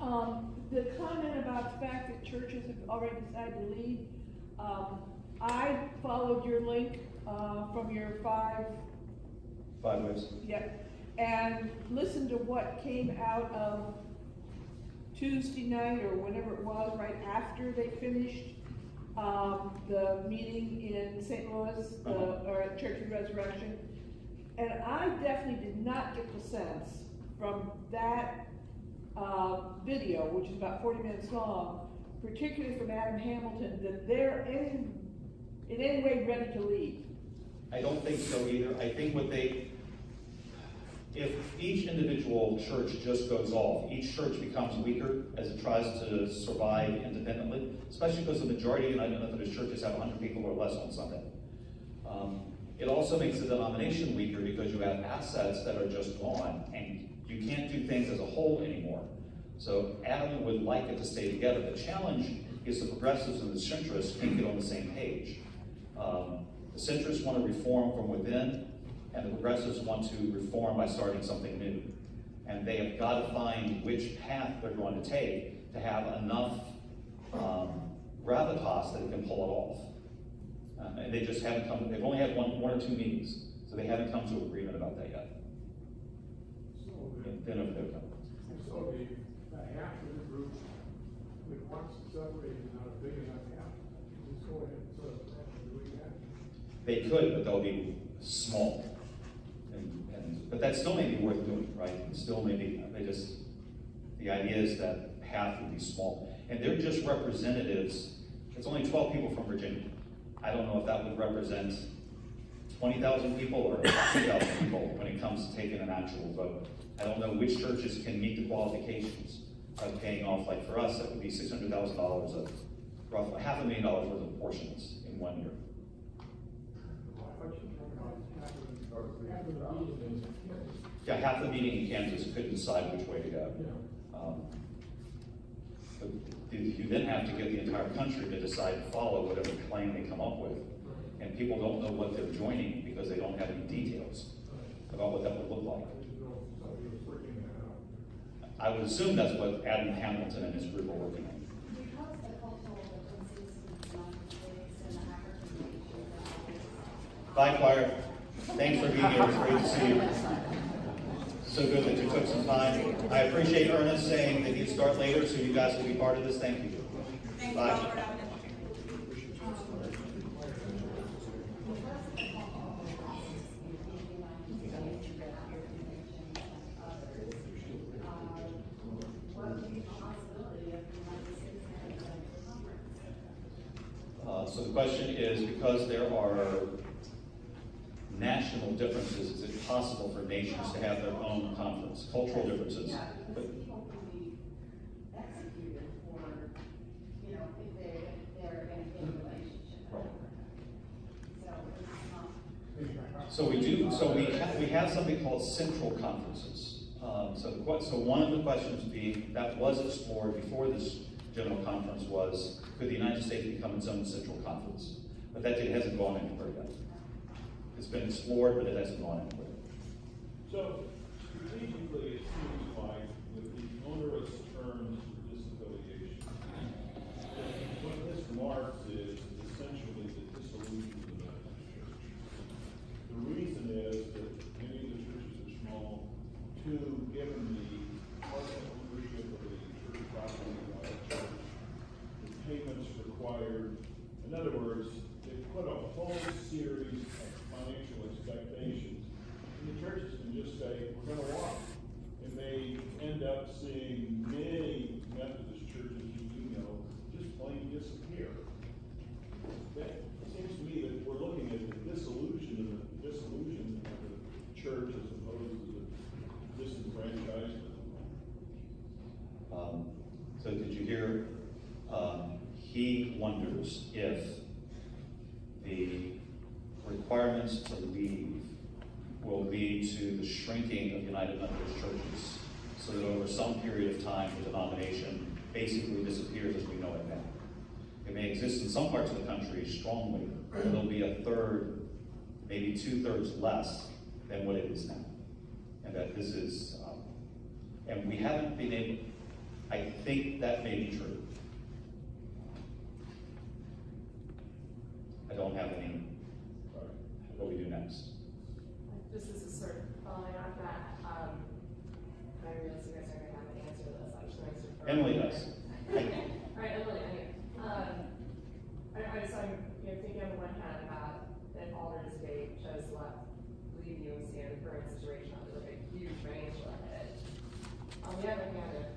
The comment about the fact that churches have already decided to leave, I followed your link from your 5 ways. yeah, and listened to what came out of Tuesday night or whenever it was, right after they finished the meeting in St. Louis, or at Church of Resurrection. And I definitely did not get the sense from that video, which is about 40 minutes long, particularly from Adam Hamilton, that they're in any way ready to leave. I don't think so either. I think if each individual church just goes off, each church becomes weaker as it tries to survive independently, especially because the majority of United Methodist churches have 100 people or less on Sunday. It also makes the denomination weaker because you have assets that are just gone, and you can't do things as a whole anymore. So Adam would like it to stay together. The challenge is the progressives and the centrists can't get on the same page. The centrists want to reform from within, and the progressives want to reform by starting something new. And they have got to find which path they're going to take to have enough gravitas that it can pull it off. And they just haven't come, they've only had one or two meetings, so they haven't come to agreement about that yet. Then over there. So the half of the group, when once separated, not a big enough half, just go ahead and sort of do that. They could, but they'll be small. But that still may be worth doing, right? It still may be, the idea is that half would be small. And they're just representatives. It's only 12 people from Virginia. I don't know if that would represent 20,000 people or 2,000 people when it comes to taking an actual vote. I don't know which churches can meet the qualifications of paying off. Like for us, that would be $600,000 of roughly $500,000 worth of portions in 1 year. Yeah, half the meeting in Kansas couldn't decide which way to go. But you then have to get the entire country to decide to follow whatever plan they come up with. And people don't know what they're joining because they don't have any details about what that would look like. I would assume that's what Adam Hamilton and his group are working on. Because the cultural differences in the United States and the African nation. Bye, choir. Thanks for being here. It's great to see you. So good that you took some time. I appreciate Ernest saying that he'd start later, so you guys will be part of this. Thank you. Bye. So the question is, because there are national differences, is it possible for nations to have their own conference? Cultural differences. Yeah, because people can be executed for, you know, if they're in a relationship. Right. So it's not. So we do. So we have something called central conferences. So one of the questions that was explored before this general conference was, could the United States become its own central conference? But that hasn't gone anywhere yet. It's been explored, but it hasn't gone anywhere. So strategically, it seems like with the onerous terms of disaffiliation, what this marks is essentially the dissolution of the Methodist Church. The reason is that many of the churches are small. Two, given the partial ownership of the church property by the church, the payments required. In other words, they put a whole series of financial expectations, and the churches can just say, we're going to walk. And they end up seeing many Methodist churches, you know, just plain disappear. That seems to me that we're looking at the dissolution of the church as opposed to the disenfranchisement. So did you hear? He wonders if the requirements to leave will lead to the shrinking of United Methodist churches, so that over some period of time the denomination basically disappears as we know it now. It may exist in some parts of the country strongly, but it'll be a third, maybe 2/3 less than what it is now. And that this is, and we haven't been able, I think that may be true. I don't have any, what we do next. Just as a sort of following on that, I realize you guys are gonna have an answer to this, I'm just going to. Emily does. Alright, Emily, anyway, I just, I'm, thinking on the one hand about that Aldersgate just left, leave UMC in the current situation under like a huge financial hit. On the other hand,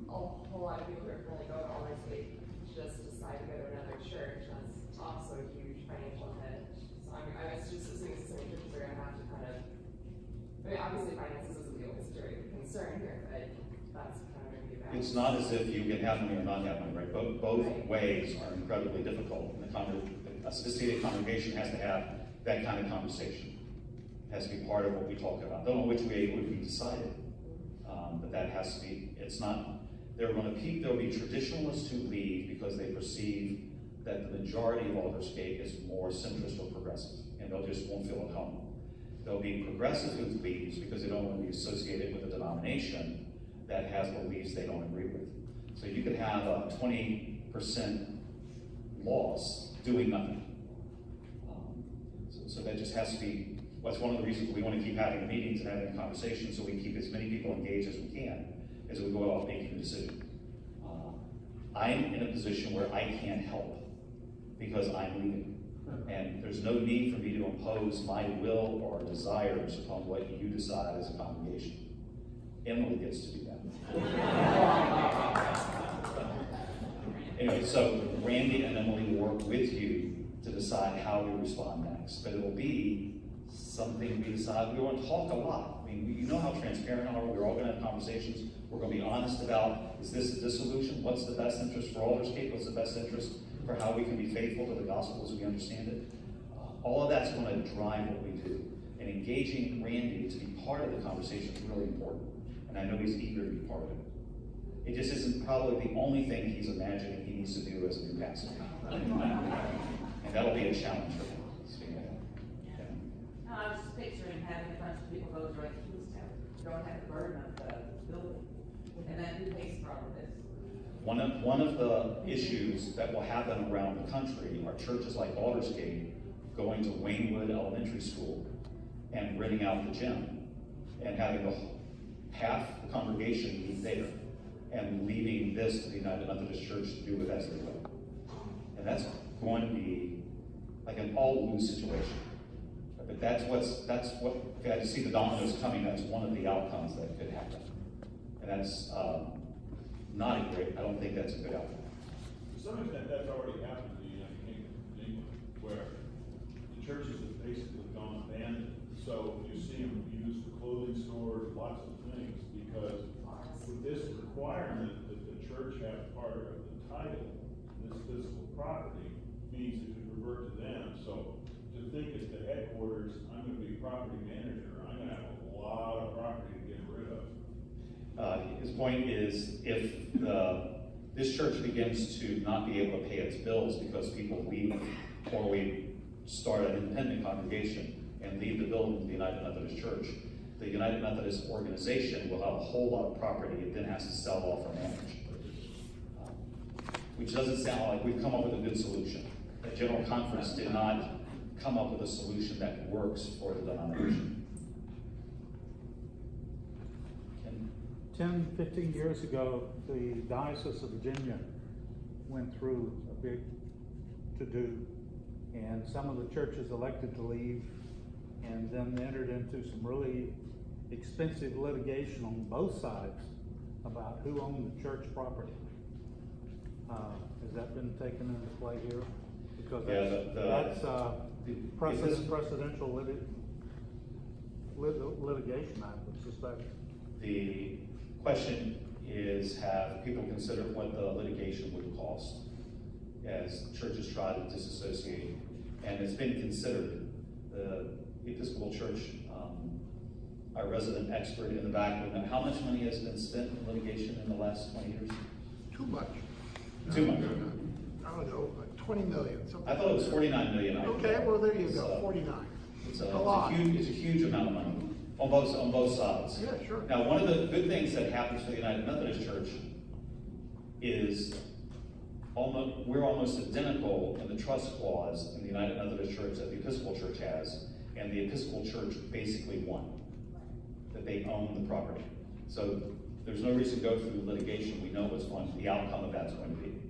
a whole lot of people who are currently going to Aldersgate just decide to go to another church, that's also a huge financial hit. So I was just assuming some churches are gonna have to kind of, I mean, obviously finances isn't the only concern here, but that's kind of gonna be about. It's not as if you can have money or not have money, right? Both ways are incredibly difficult. And a sophisticated congregation has to have that kind of conversation. It has to be part of what we talk about. Don't know which way it would be decided, but that has to be. It's not. There will be traditionalists who leave because they perceive that the majority of Aldersgate is more centrist or progressive, and they'll just won't feel at home. There'll be progressive who leaves because they don't want to be associated with a denomination that has beliefs they don't agree with. So you could have a 20% loss doing nothing. So that just has to be, that's one of the reasons we want to keep having meetings and having conversations, so we keep as many people engaged as we can as we go out making a decision. I'm in a position where I can't help because I'm leaving. And there's no need for me to impose my will or desires upon what you decide as a congregation. Emily gets to do that. Anyway, so Randy and Emily will work with you to decide how we respond next. But it'll be something we decide. We want to talk a lot. I mean, you know how transparent we are. We're all going to have conversations. We're going to be honest about, is this a dissolution? What's the best interest for Aldersgate? What's the best interest for how we can be faithful to the gospel as we understand it? All of that's going to drive what we do. And engaging Randy to be part of the conversation is really important. And I know he's eager to be part of it. It just isn't probably the only thing he's imagining he needs to do as a new pastor. And that'll be a challenge for him. No, I was just picturing having a bunch of people go direct to Kingstown, don't have the burden of the building, and then who pays for all of this? One of the issues that will happen around the country are churches like Aldersgate going to Waynewood Elementary School and renting out the gym and having half the congregation meet there and leaving this to the United Methodist Church to do with as they will. And that's going to be like an all-lose situation. But that's what, if you had to see the dominoes coming, that's one of the outcomes that could happen. And that's not a great, I don't think that's a good outcome. To some extent, that's already happened in the United Kingdom, England, where the churches have basically gone abandoned. So you see them use the clothing stores, lots of things, because with this requirement that the church have part of the title, this physical property, means it could revert to them. So to think as the headquarters, I'm going to be property manager, I'm going to have a lot of property to get rid of. His point is, if this church begins to not be able to pay its bills because people leave, or we start an independent congregation and leave the building to the United Methodist Church, the United Methodist organization will have a whole lot of property it then has to sell off or manage. Which doesn't sound like we've come up with a good solution. The General Conference did not come up with a solution that works for the denomination. 10, 15 years ago, the Diocese of Virginia went through a big to-do, and some of the churches elected to leave, and then entered into some really expensive litigation on both sides about who owned the church property. Has that been taken into play here? Because that's precedential litigation, I would suspect. The question is, have people considered what the litigation would cost as churches try to disassociate? And it's been considered. The Episcopal Church, our resident expert in the back room, how much money has been spent in litigation in the last 20 years? Too much. Too much. I don't know, like 20 million. I thought it was 49 million. Okay, well, there you go, 49. It's a lot. It's a huge amount of money on both sides. Yeah, sure. Now, one of the good things that happens for the United Methodist Church is we're almost identical in the trust clause in the United Methodist Church that the Episcopal Church has, and the Episcopal Church basically won, that they own the property. So there's no reason to go through litigation. We know what's the outcome of that's going to be.